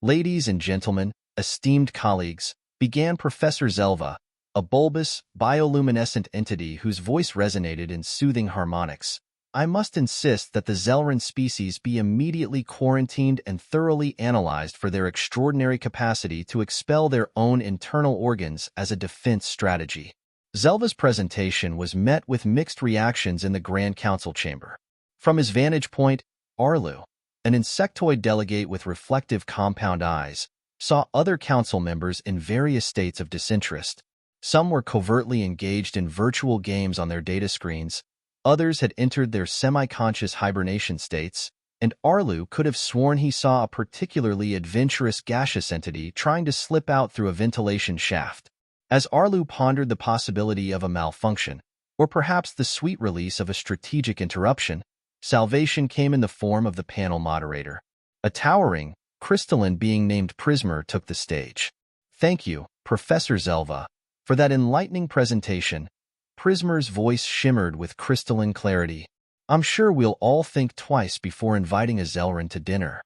Ladies and gentlemen, esteemed colleagues, began Professor Zelva, a bulbous, bioluminescent entity whose voice resonated in soothing harmonics. I must insist that the Zelran species be immediately quarantined and thoroughly analyzed for their extraordinary capacity to expel their own internal organs as a defense strategy. Zelva's presentation was met with mixed reactions in the Grand Council chamber. From his vantage point, Arlu, an insectoid delegate with reflective compound eyes, saw other council members in various states of disinterest. Some were covertly engaged in virtual games on their data screens, others had entered their semi-conscious hibernation states, and Arlu could have sworn he saw a particularly adventurous gaseous entity trying to slip out through a ventilation shaft. As Arlu pondered the possibility of a malfunction, or perhaps the sweet release of a strategic interruption, salvation came in the form of the panel moderator. A towering, crystalline being named Prismer took the stage. "Thank you, Professor Zelva, for that enlightening presentation." Prismer's voice shimmered with crystalline clarity. "I'm sure we'll all think twice before inviting a Zelran to dinner."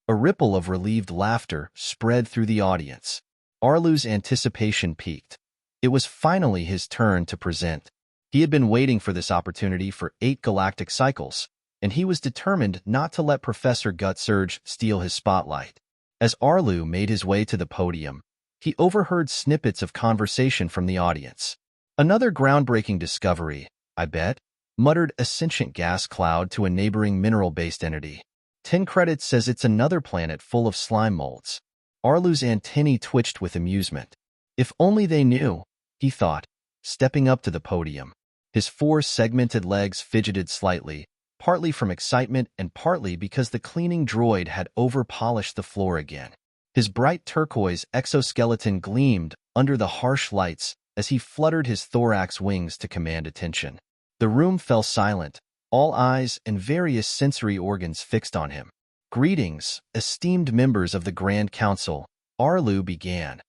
A ripple of relieved laughter spread through the audience. Arlu's anticipation peaked. It was finally his turn to present. He had been waiting for this opportunity for 8 galactic cycles, and he was determined not to let Professor Gutsurge steal his spotlight. As Arlu made his way to the podium, he overheard snippets of conversation from the audience. "Another groundbreaking discovery, I bet," muttered a sentient gas cloud to a neighboring mineral-based entity. 10 credits says it's another planet full of slime molds. Arlu's antennae twitched with amusement. If only they knew, he thought, stepping up to the podium. His 4 segmented legs fidgeted slightly, partly from excitement and partly because the cleaning droid had over-polished the floor again. His bright turquoise exoskeleton gleamed under the harsh lights as he fluttered his thorax wings to command attention. The room fell silent, all eyes and various sensory organs fixed on him. "Greetings, esteemed members of the Grand Council," Arlu began,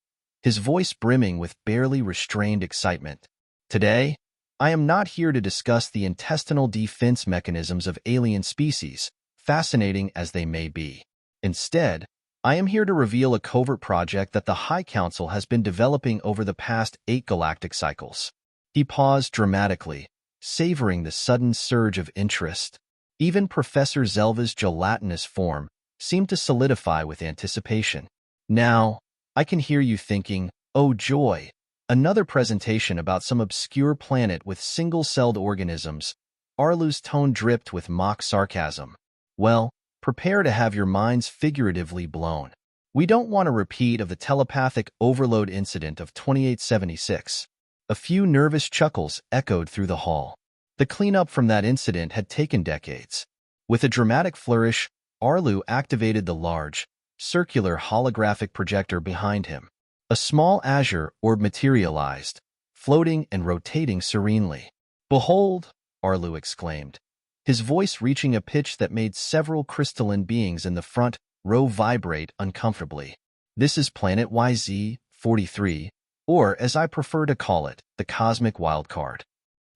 his voice brimming with barely restrained excitement. "Today, I am not here to discuss the intestinal defense mechanisms of alien species, fascinating as they may be. Instead, I am here to reveal a covert project that the High Council has been developing over the past 8 galactic cycles." He paused dramatically, savoring the sudden surge of interest. Even Professor Zelva's gelatinous form seemed to solidify with anticipation. "Now, I can hear you thinking, oh joy, another presentation about some obscure planet with single-celled organisms." Arlu's tone dripped with mock sarcasm. "Well, prepare to have your minds figuratively blown. We don't want a repeat of the telepathic overload incident of 2876. A few nervous chuckles echoed through the hall. The cleanup from that incident had taken decades. With a dramatic flourish, Arlu activated the large, circular holographic projector behind him. A small azure orb materialized, floating and rotating serenely. "Behold," Arlu exclaimed, his voice reaching a pitch that made several crystalline beings in the front row vibrate uncomfortably. "This is Planet YZ-43, or as I prefer to call it, the Cosmic Wildcard."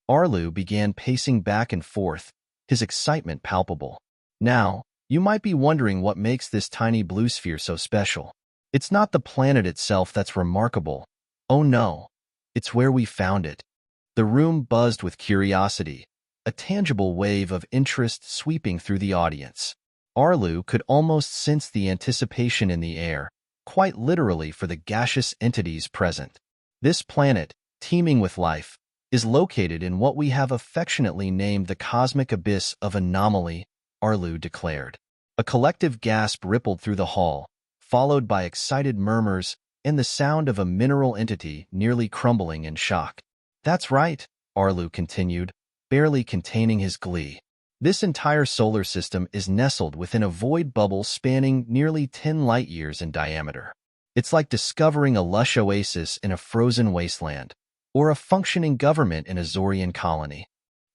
Arlu began pacing back and forth, his excitement palpable. "Now, you might be wondering what makes this tiny blue sphere so special. It's not the planet itself that's remarkable. Oh no, it's where we found it." The room buzzed with curiosity, a tangible wave of interest sweeping through the audience. Arlu could almost sense the anticipation in the air, quite literally for the gaseous entities present. "This planet, teeming with life, is located in what we have affectionately named the cosmic abyss of anomaly," Arlu declared. A collective gasp rippled through the hall, followed by excited murmurs and the sound of a mineral entity nearly crumbling in shock. "That's right," Arlu continued, barely containing his glee. "This entire solar system is nestled within a void bubble spanning nearly 10 light-years in diameter. It's like discovering a lush oasis in a frozen wasteland, or a functioning government in a Zorian colony."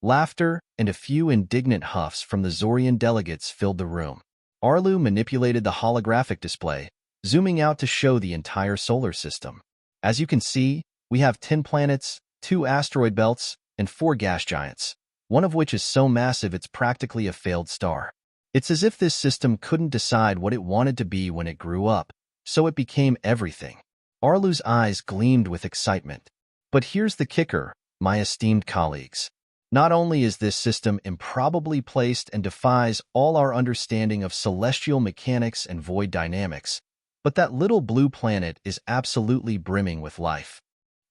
Laughter and a few indignant huffs from the Zorian delegates filled the room. Arlu manipulated the holographic display, zooming out to show the entire solar system. "As you can see, we have 10 planets, 2 asteroid belts, and 4 gas giants, one of which is so massive it's practically a failed star. It's as if this system couldn't decide what it wanted to be when it grew up," So it became everything. Arlu's eyes gleamed with excitement. But here's the kicker, my esteemed colleagues. Not only is this system improbably placed and defies all our understanding of celestial mechanics and void dynamics, but that little blue planet is absolutely brimming with life.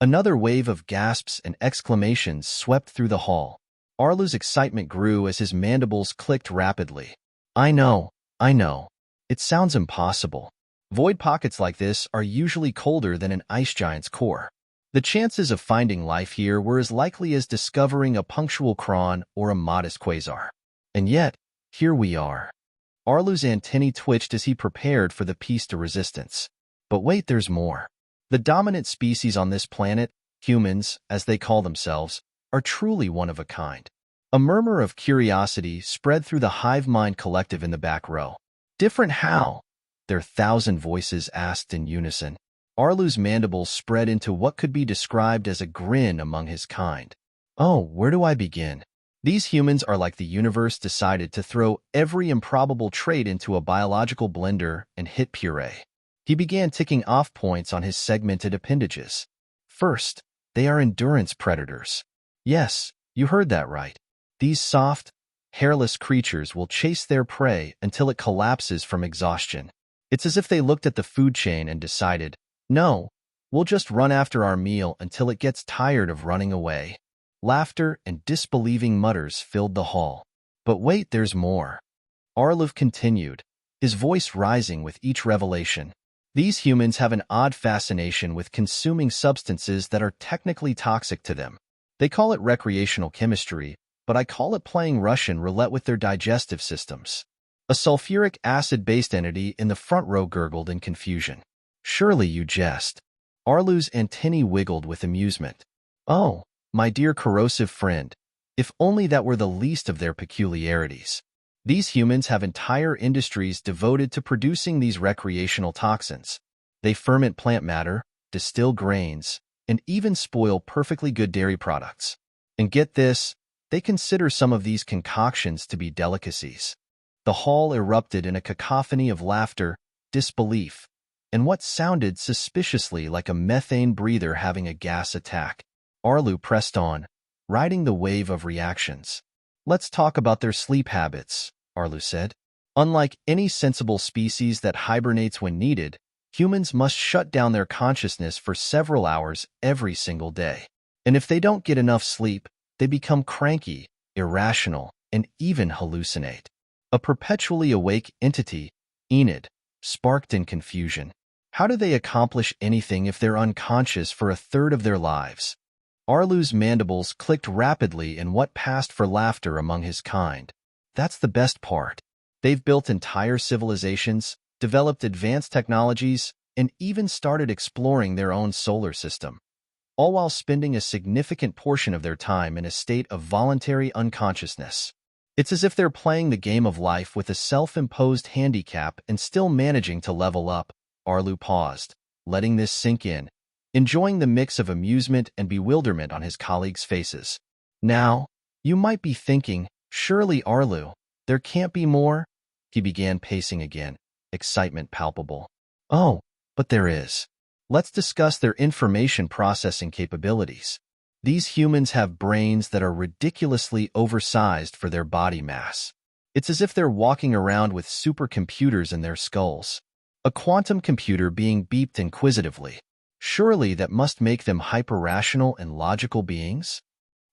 Another wave of gasps and exclamations swept through the hall. Arlu's excitement grew as his mandibles clicked rapidly. I know. It sounds impossible. Void pockets like this are usually colder than an ice giant's core. The chances of finding life here were as likely as discovering a punctual cron or a modest quasar. And yet, here we are. Arlu's antennae twitched as he prepared for the piece de resistance. But wait, there's more. The dominant species on this planet, humans, as they call themselves, are truly one of a kind. A murmur of curiosity spread through the hive mind collective in the back row. Different how? Their thousand voices asked in unison. Arlu's mandibles spread into what could be described as a grin among his kind. Oh, where do I begin? These humans are like the universe decided to throw every improbable trait into a biological blender and hit puree. He began ticking off points on his segmented appendages. First, they are endurance predators. Yes, you heard that right. These soft, hairless creatures will chase their prey until it collapses from exhaustion. It's as if they looked at the food chain and decided, no, we'll just run after our meal until it gets tired of running away. Laughter and disbelieving mutters filled the hall. But wait, there's more. Arlu continued, his voice rising with each revelation. These humans have an odd fascination with consuming substances that are technically toxic to them. They call it recreational chemistry, but I call it playing Russian roulette with their digestive systems. A sulfuric acid-based entity in the front row gurgled in confusion. Surely you jest. Arlu's antennae wiggled with amusement. Oh, my dear corrosive friend, if only that were the least of their peculiarities. These humans have entire industries devoted to producing these recreational toxins. They ferment plant matter, distill grains, and even spoil perfectly good dairy products. And get this, they consider some of these concoctions to be delicacies. The hall erupted in a cacophony of laughter, disbelief, and what sounded suspiciously like a methane breather having a gas attack. Arlu pressed on, riding the wave of reactions. Let's talk about their sleep habits, Arlu said. Unlike any sensible species that hibernates when needed, humans must shut down their consciousness for several hours every single day. And if they don't get enough sleep, they become cranky, irrational, and even hallucinate. A perpetually awake entity, Enid, sparked in confusion. How do they accomplish anything if they're unconscious for a third of their lives? Arlu's mandibles clicked rapidly in what passed for laughter among his kind. That's the best part. They've built entire civilizations, developed advanced technologies, and even started exploring their own solar system, all while spending a significant portion of their time in a state of voluntary unconsciousness. It's as if they're playing the game of life with a self-imposed handicap and still managing to level up. Arlu paused, letting this sink in, enjoying the mix of amusement and bewilderment on his colleagues' faces. Now, you might be thinking, surely Arlu, there can't be more? He began pacing again, excitement palpable. Oh, but there is. Let's discuss their information processing capabilities. These humans have brains that are ridiculously oversized for their body mass. It's as if they're walking around with supercomputers in their skulls. A quantum computer being beeped inquisitively. Surely that must make them hyper-rational and logical beings?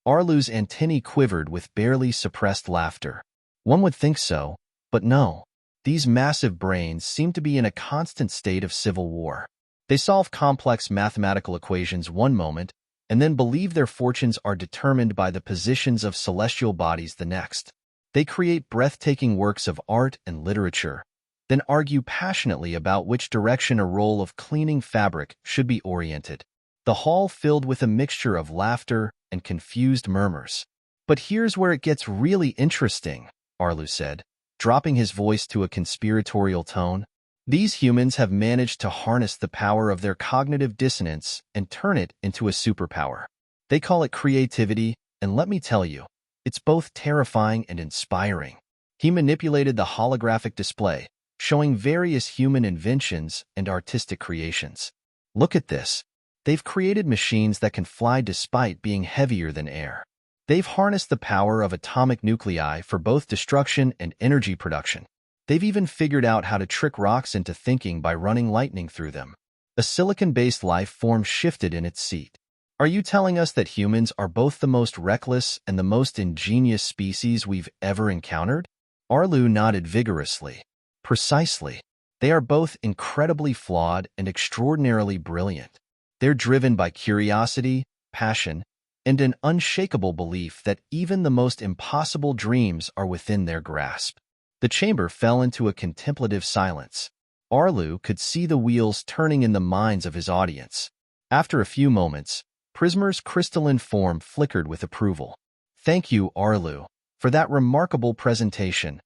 Arlu's antennae quivered with barely suppressed laughter. One would think so, but no. These massive brains seem to be in a constant state of civil war. They solve complex mathematical equations one moment, and then believe their fortunes are determined by the positions of celestial bodies the next. They create breathtaking works of art and literature, then argue passionately about which direction a roll of cleaning fabric should be oriented. The hall filled with a mixture of laughter and confused murmurs. But here's where it gets really interesting, Arlu said, dropping his voice to a conspiratorial tone. These humans have managed to harness the power of their cognitive dissonance and turn it into a superpower. They call it creativity, and let me tell you, it's both terrifying and inspiring. He manipulated the holographic display, showing various human inventions and artistic creations. Look at this. They've created machines that can fly despite being heavier than air. They've harnessed the power of atomic nuclei for both destruction and energy production. They've even figured out how to trick rocks into thinking by running lightning through them. A silicon-based life form shifted in its seat. Are you telling us that humans are both the most reckless and the most ingenious species we've ever encountered? Arlu nodded vigorously. Precisely. They are both incredibly flawed and extraordinarily brilliant. They're driven by curiosity, passion, and an unshakable belief that even the most impossible dreams are within their grasp. The chamber fell into a contemplative silence. Arlu could see the wheels turning in the minds of his audience. After a few moments, Prismar's crystalline form flickered with approval. "Thank you, Arlu, for that remarkable presentation."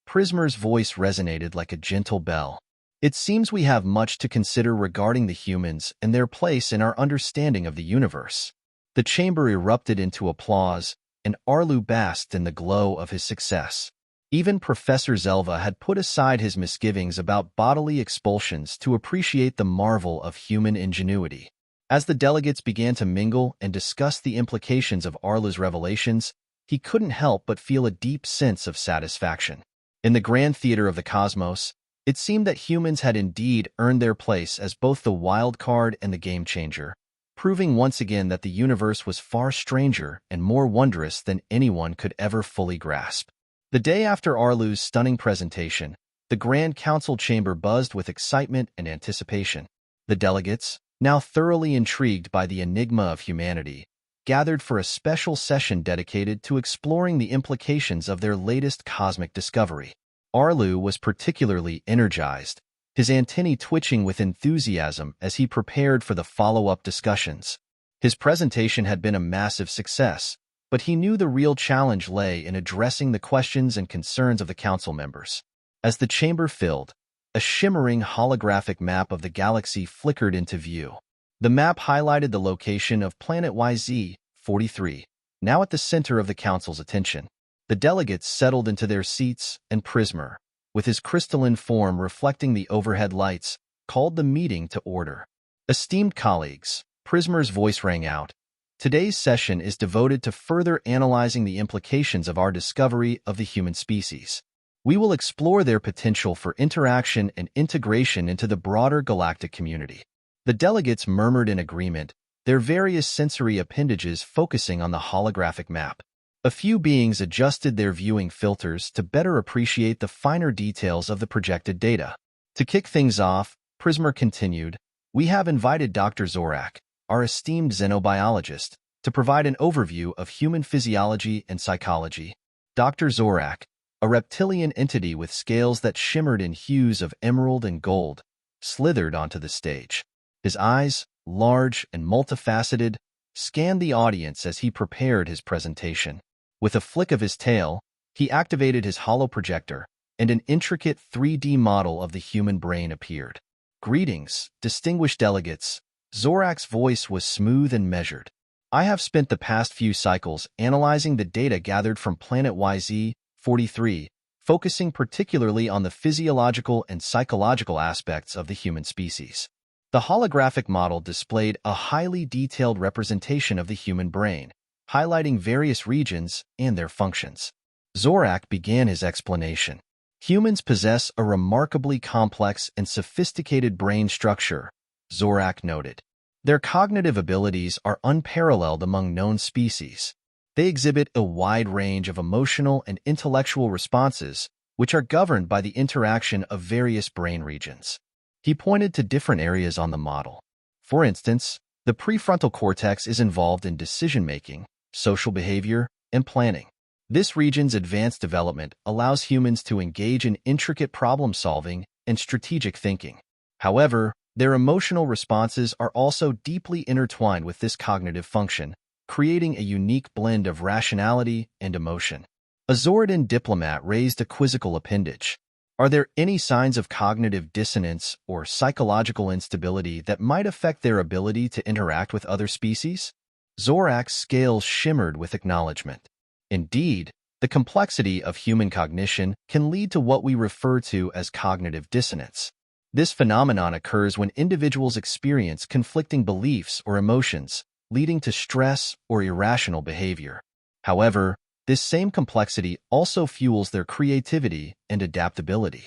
Prismar's voice resonated like a gentle bell. "It seems we have much to consider regarding the humans and their place in our understanding of the universe." The chamber erupted into applause, and Arlu basked in the glow of his success. Even Professor Zelva had put aside his misgivings about bodily expulsions to appreciate the marvel of human ingenuity. As the delegates began to mingle and discuss the implications of Arlu's revelations, he couldn't help but feel a deep sense of satisfaction. In the grand theater of the cosmos, it seemed that humans had indeed earned their place as both the wild card and the game changer, proving once again that the universe was far stranger and more wondrous than anyone could ever fully grasp. The day after Arlu's stunning presentation, the Grand Council chamber buzzed with excitement and anticipation. The delegates, now thoroughly intrigued by the enigma of humanity, gathered for a special session dedicated to exploring the implications of their latest cosmic discovery. Arlu was particularly energized, his antennae twitching with enthusiasm as he prepared for the follow-up discussions. His presentation had been a massive success, but he knew the real challenge lay in addressing the questions and concerns of the council members. As the chamber filled, a shimmering holographic map of the galaxy flickered into view. The map highlighted the location of planet YZ-43, now at the center of the council's attention. The delegates settled into their seats, and Prismar, with his crystalline form reflecting the overhead lights, called the meeting to order. "Esteemed colleagues," Prismar's voice rang out, "today's session is devoted to further analyzing the implications of our discovery of the human species. We will explore their potential for interaction and integration into the broader galactic community." The delegates murmured in agreement, their various sensory appendages focusing on the holographic map. A few beings adjusted their viewing filters to better appreciate the finer details of the projected data. To kick things off, Prismar continued, "We have invited Dr. Zorak, our esteemed xenobiologist, to provide an overview of human physiology and psychology." Dr. Zorak, a reptilian entity with scales that shimmered in hues of emerald and gold, slithered onto the stage. His eyes, large and multifaceted, scanned the audience as he prepared his presentation. With a flick of his tail, he activated his holoprojector, and an intricate 3D model of the human brain appeared. "Greetings, distinguished delegates." Zorak's voice was smooth and measured. "I have spent the past few cycles analyzing the data gathered from planet YZ-43, focusing particularly on the physiological and psychological aspects of the human species. The holographic model displayed a highly detailed representation of the human brain, highlighting various regions and their functions." Zorak began his explanation. "Humans possess a remarkably complex and sophisticated brain structure," Zorak noted. "Their cognitive abilities are unparalleled among known species. They exhibit a wide range of emotional and intellectual responses, which are governed by the interaction of various brain regions." He pointed to different areas on the model. For instance, the prefrontal cortex is involved in decision-making, social behavior, and planning. This region's advanced development allows humans to engage in intricate problem-solving and strategic thinking. However, their emotional responses are also deeply intertwined with this cognitive function, creating a unique blend of rationality and emotion. A Zoridan diplomat raised a quizzical appendage. "Are there any signs of cognitive dissonance or psychological instability that might affect their ability to interact with other species?" Zorak's scales shimmered with acknowledgement. "Indeed, The complexity of human cognition can lead to what we refer to as cognitive dissonance. This phenomenon occurs when individuals experience conflicting beliefs or emotions, leading to stress or irrational behavior. However, this same complexity also fuels their creativity and adaptability.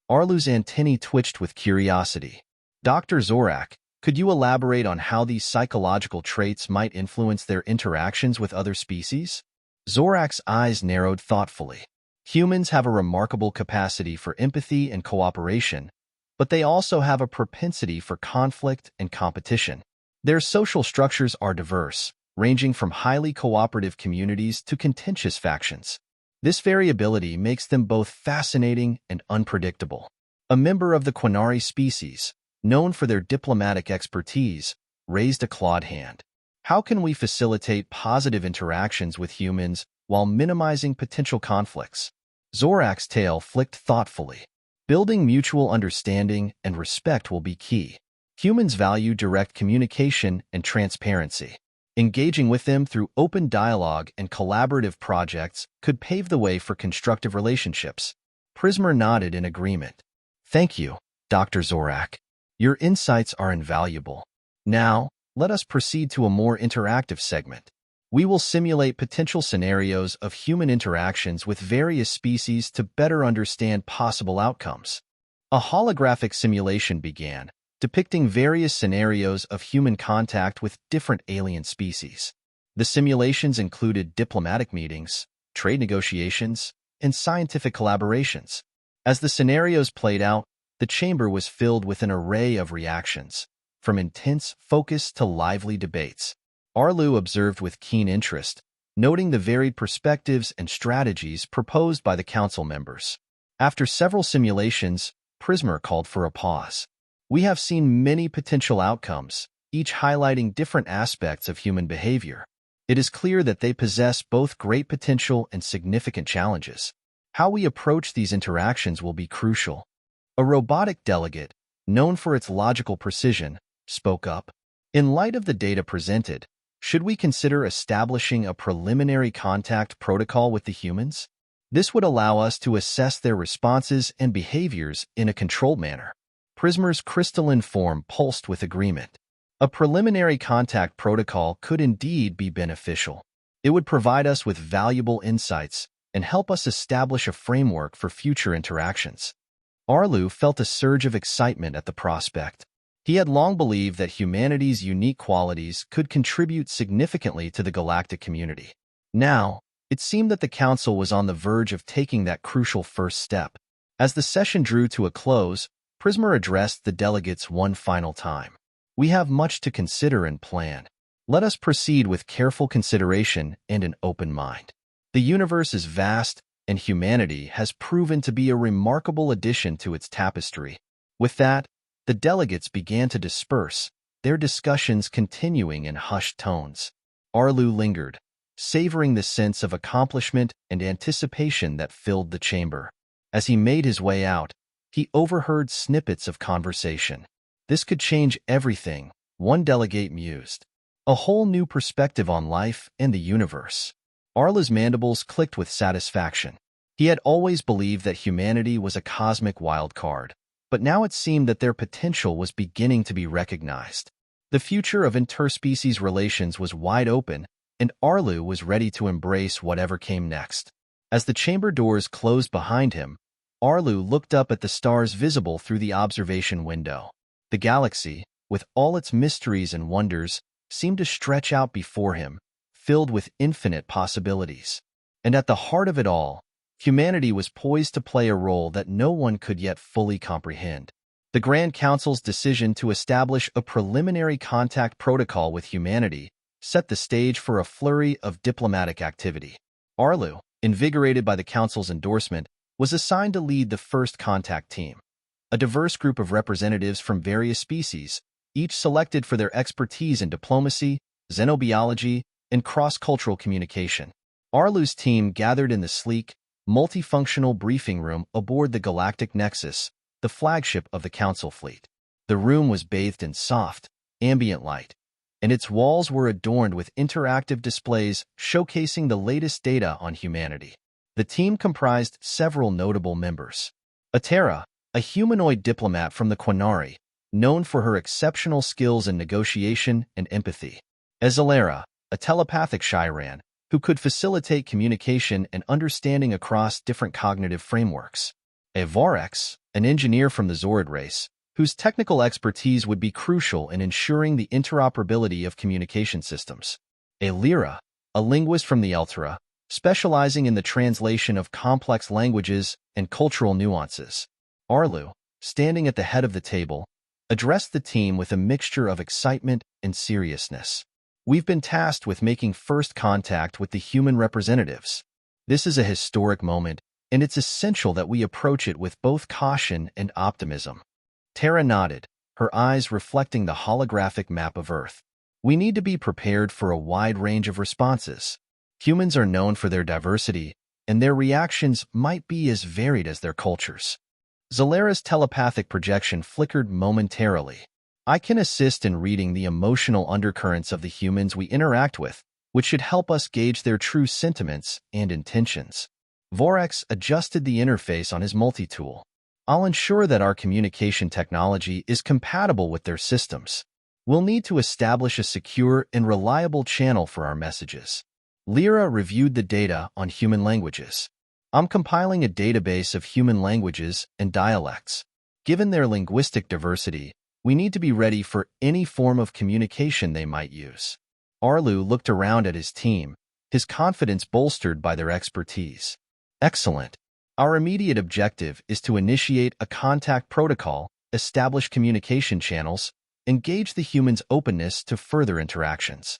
Arlu's antennae twitched with curiosity. Dr. Zorak, could you elaborate on how these psychological traits might influence their interactions with other species? Zorak's eyes narrowed thoughtfully. Humans have a remarkable capacity for empathy and cooperation, but they also have a propensity for conflict and competition. Their social structures are diverse, ranging from highly cooperative communities to contentious factions. This variability makes them both fascinating and unpredictable. A member of the Quinari species, known for their diplomatic expertise, raised a clawed hand. How can we facilitate positive interactions with humans while minimizing potential conflicts? Zorak's tail flicked thoughtfully. Building mutual understanding and respect will be key. Humans value direct communication and transparency. Engaging with them through open dialogue and collaborative projects could pave the way for constructive relationships. Prismer nodded in agreement. Thank you, Dr. Zorak. Your insights are invaluable. Now, let us proceed to a more interactive segment. We will simulate potential scenarios of human interactions with various species to better understand possible outcomes. A holographic simulation began, depicting various scenarios of human contact with different alien species. The simulations included diplomatic meetings, trade negotiations, and scientific collaborations. As the scenarios played out, the chamber was filled with an array of reactions, from intense focus to lively debates. Arlu observed with keen interest, noting the varied perspectives and strategies proposed by the council members. After several simulations, Prismer called for a pause. We have seen many potential outcomes, each highlighting different aspects of human behavior. It is clear that they possess both great potential and significant challenges. How we approach these interactions will be crucial. A robotic delegate, known for its logical precision, spoke up. In light of the data presented, should we consider establishing a preliminary contact protocol with the humans? This would allow us to assess their responses and behaviors in a controlled manner. Prismer's crystalline form pulsed with agreement. A preliminary contact protocol could indeed be beneficial. It would provide us with valuable insights and help us establish a framework for future interactions. Arlu felt a surge of excitement at the prospect. He had long believed that humanity's unique qualities could contribute significantly to the galactic community. Now, it seemed that the Council was on the verge of taking that crucial first step. As the session drew to a close, Prismer addressed the delegates one final time. We have much to consider and plan. Let us proceed with careful consideration and an open mind. The universe is vast, and humanity has proven to be a remarkable addition to its tapestry. With that, the delegates began to disperse, their discussions continuing in hushed tones. Arlu lingered, savoring the sense of accomplishment and anticipation that filled the chamber. As he made his way out, he overheard snippets of conversation. This could change everything, one delegate mused. A whole new perspective on life and the universe. Arlu's mandibles clicked with satisfaction. He had always believed that humanity was a cosmic wild card, but now it seemed that their potential was beginning to be recognized. The future of interspecies relations was wide open, and Arlu was ready to embrace whatever came next. As the chamber doors closed behind him, Arlu looked up at the stars visible through the observation window. The galaxy, with all its mysteries and wonders, seemed to stretch out before him, filled with infinite possibilities. And at the heart of it all, humanity was poised to play a role that no one could yet fully comprehend. The Grand Council's decision to establish a preliminary contact protocol with humanity set the stage for a flurry of diplomatic activity. Arlu, invigorated by the Council's endorsement, was assigned to lead the first contact team. A diverse group of representatives from various species, each selected for their expertise in diplomacy, xenobiology, and cross-cultural communication. Arlu's team gathered in the sleek, multifunctional briefing room aboard the Galactic Nexus, the flagship of the Council fleet. The room was bathed in soft, ambient light, and its walls were adorned with interactive displays showcasing the latest data on humanity. The team comprised several notable members. Atera, a humanoid diplomat from the Quinari, known for her exceptional skills in negotiation and empathy. Ezalera, a telepathic Shiran, who could facilitate communication and understanding across different cognitive frameworks. Vorax, an engineer from the Zorid race, whose technical expertise would be crucial in ensuring the interoperability of communication systems. Lyra, a linguist from the Eltera, specializing in the translation of complex languages and cultural nuances. Arlu, standing at the head of the table, addressed the team with a mixture of excitement and seriousness. We've been tasked with making first contact with the human representatives. This is a historic moment, and it's essential that we approach it with both caution and optimism. Tara nodded, her eyes reflecting the holographic map of Earth. We need to be prepared for a wide range of responses. Humans are known for their diversity, and their reactions might be as varied as their cultures. Zalera's telepathic projection flickered momentarily. I can assist in reading the emotional undercurrents of the humans we interact with, which should help us gauge their true sentiments and intentions. Vorax adjusted the interface on his multi-tool. I'll ensure that our communication technology is compatible with their systems. We'll need to establish a secure and reliable channel for our messages. Lyra reviewed the data on human languages. I'm compiling a database of human languages and dialects. Given their linguistic diversity, we need to be ready for any form of communication they might use. Arlu looked around at his team, his confidence bolstered by their expertise. Excellent. Our immediate objective is to initiate a contact protocol, establish communication channels, and gauge the humans' openness to further interactions.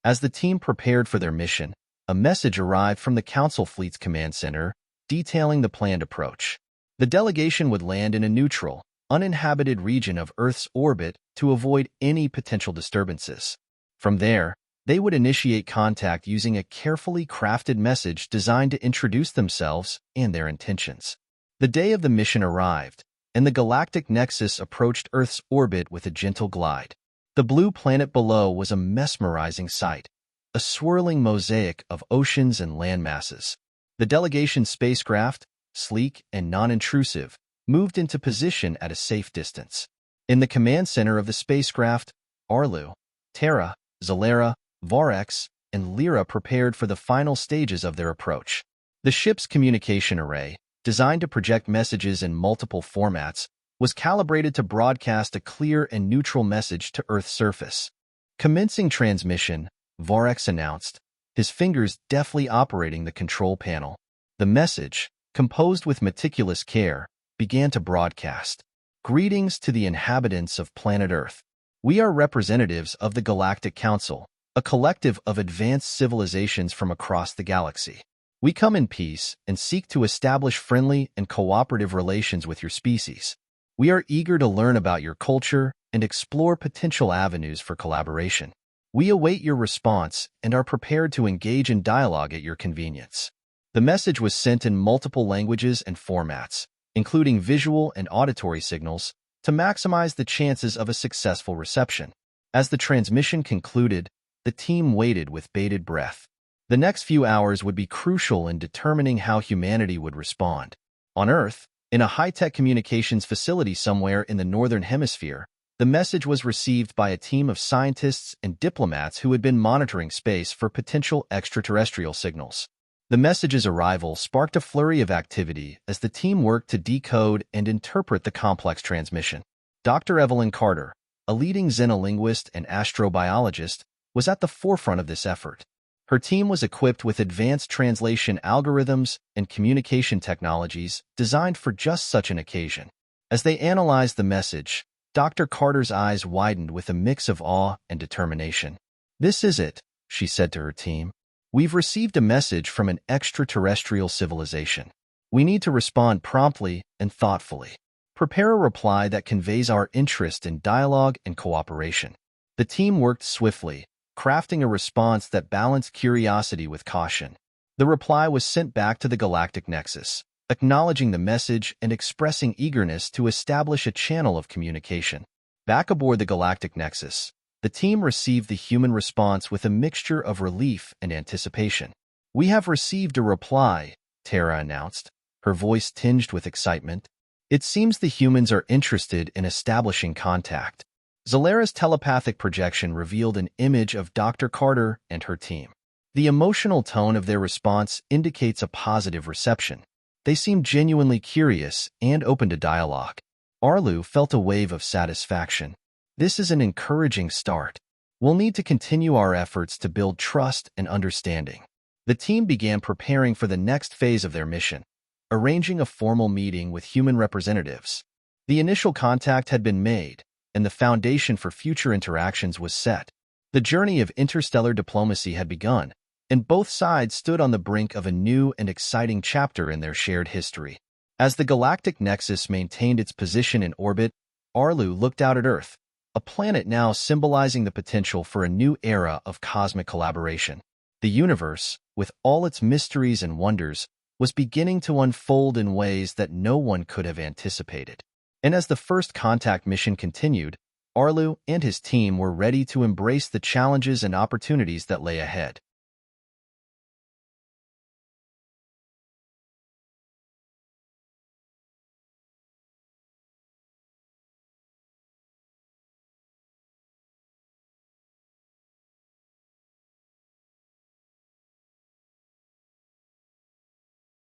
As the team prepared for their mission, a message arrived from the Council Fleet's command center, detailing the planned approach. The delegation would land in a neutral, uninhabited region of Earth's orbit to avoid any potential disturbances. From there, they would initiate contact using a carefully crafted message designed to introduce themselves and their intentions. The day of the mission arrived, and the Galactic Nexus approached Earth's orbit with a gentle glide. The blue planet below was a mesmerizing sight, a swirling mosaic of oceans and land masses. The delegation spacecraft, sleek and non-intrusive, moved into position at a safe distance. In the command center of the spacecraft, Arlu, Tara, Zalera, Vorax, and Lyra prepared for the final stages of their approach. The ship's communication array, designed to project messages in multiple formats, was calibrated to broadcast a clear and neutral message to Earth's surface. Commencing transmission, Vorax announced, his fingers deftly operating the control panel. The message, composed with meticulous care, began to broadcast. Greetings to the inhabitants of planet Earth. We are representatives of the Galactic Council, a collective of advanced civilizations from across the galaxy. We come in peace and seek to establish friendly and cooperative relations with your species. We are eager to learn about your culture and explore potential avenues for collaboration. We await your response and are prepared to engage in dialogue at your convenience. The message was sent in multiple languages and formats, including visual and auditory signals, to maximize the chances of a successful reception. As the transmission concluded, the team waited with bated breath. The next few hours would be crucial in determining how humanity would respond. On Earth, in a high-tech communications facility somewhere in the Northern Hemisphere, the message was received by a team of scientists and diplomats who had been monitoring space for potential extraterrestrial signals. The message's arrival sparked a flurry of activity as the team worked to decode and interpret the complex transmission. Dr. Evelyn Carter, a leading xenolinguist and astrobiologist, was at the forefront of this effort. Her team was equipped with advanced translation algorithms and communication technologies designed for just such an occasion. As they analyzed the message, Dr. Carter's eyes widened with a mix of awe and determination. "This is it," she said to her team. "We've received a message from an extraterrestrial civilization. We need to respond promptly and thoughtfully. Prepare a reply that conveys our interest in dialogue and cooperation." The team worked swiftly, crafting a response that balanced curiosity with caution. The reply was sent back to the Galactic Nexus, acknowledging the message and expressing eagerness to establish a channel of communication. Back aboard the Galactic Nexus, the team received the human response with a mixture of relief and anticipation. "We have received a reply," Tara announced, her voice tinged with excitement. It seems the humans are interested in establishing contact. Zalara's telepathic projection revealed an image of Dr. Carter and her team. The emotional tone of their response indicates a positive reception. They seemed genuinely curious and open to dialogue. Arlu felt a wave of satisfaction. This is an encouraging start. We'll need to continue our efforts to build trust and understanding. The team began preparing for the next phase of their mission, arranging a formal meeting with human representatives. The initial contact had been made, and the foundation for future interactions was set. The journey of interstellar diplomacy had begun, and both sides stood on the brink of a new and exciting chapter in their shared history. As the Galactic Nexus maintained its position in orbit, Arlu looked out at Earth, a planet now symbolizing the potential for a new era of cosmic collaboration. The universe, with all its mysteries and wonders, was beginning to unfold in ways that no one could have anticipated. And as the first contact mission continued, Arlu and his team were ready to embrace the challenges and opportunities that lay ahead.